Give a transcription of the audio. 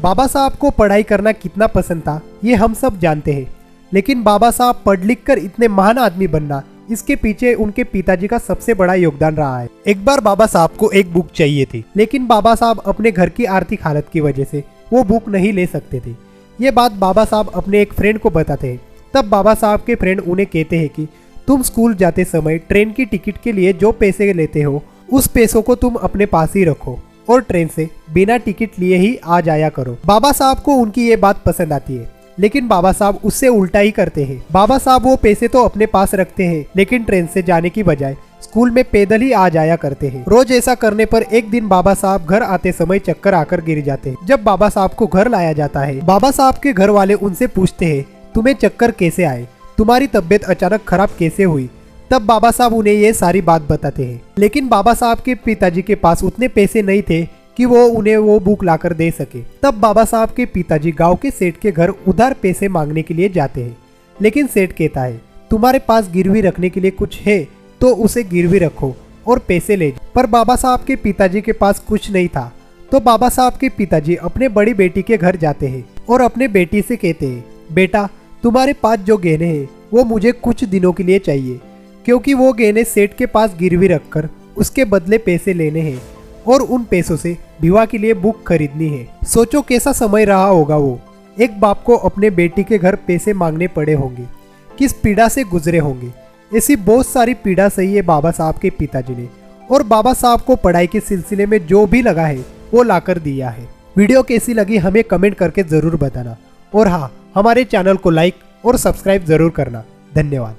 बाबा साहब को पढ़ाई करना कितना पसंद था ये हम सब जानते हैं, लेकिन बाबा साहब पढ़ लिख कर इतने महान आदमी बनना, इसके पीछे उनके पिताजी का सबसे बड़ा योगदान रहा है। एक बार बाबा साहब को एक बुक चाहिए थी, लेकिन बाबा साहब अपने घर की आर्थिक हालत की वजह से वो बुक नहीं ले सकते थे। ये बात बाबा साहब अपने एक फ्रेंड को बताते हैं। तब बाबा साहब के फ्रेंड उन्हें कहते हैं कि तुम स्कूल जाते समय ट्रेन की टिकट के लिए जो पैसे लेते हो उस पैसों को तुम अपने पास ही रखो और ट्रेन से बिना टिकट लिए ही आ जाया करो। बाबा साहब को उनकी ये बात पसंद आती है, लेकिन बाबा साहब उससे उल्टा ही करते हैं। बाबा साहब वो पैसे तो अपने पास रखते हैं, लेकिन ट्रेन से जाने की बजाय स्कूल में पैदल ही आ जाया करते हैं। रोज ऐसा करने पर एक दिन बाबा साहब घर आते समय चक्कर आकर गिर जाते हैं। जब बाबा साहब को घर लाया जाता है, बाबा साहब के घर वाले उनसे पूछते हैं, तुम्हें चक्कर कैसे आए, तुम्हारी तबीयत अचानक खराब कैसे हुई। तब बाबा साहब उन्हें ये सारी बात बताते हैं, लेकिन बाबा साहब के पिताजी के पास उतने पैसे नहीं थे कि वो उन्हें वो बुक लाकर दे सके। तब बाबा साहब के पिताजी गांव के सेठ के घर उधार पैसे मांगने के लिए जाते हैं, लेकिन सेठ कहता है तुम्हारे पास गिरवी रखने के लिए कुछ है तो उसे गिरवी रखो और पैसे ले जाओ। पर बाबा साहब के पिताजी के पास कुछ नहीं था, तो बाबा साहब के पिताजी अपने बड़ी बेटी के घर जाते हैं और अपने बेटी से कहते हैं, बेटा तुम्हारे पास जो गहने हैं वो मुझे कुछ दिनों के लिए चाहिए, क्योंकि वो गहने सेठ के पास गिरवी रखकर उसके बदले पैसे लेने हैं और उन पैसों से विवाह के लिए बुक खरीदनी है। सोचो कैसा समय रहा होगा वो, एक बाप को अपने बेटी के घर पैसे मांगने पड़े होंगे, किस पीड़ा से गुजरे होंगे। ऐसी बहुत सारी पीड़ा सही है बाबा साहब के पिताजी ने, और बाबा साहब को पढ़ाई के सिलसिले में जो भी लगा है वो लाकर दिया है। वीडियो कैसी लगी हमें कमेंट करके जरूर बताना, और हाँ, हमारे चैनल को लाइक और सब्सक्राइब जरूर करना। धन्यवाद।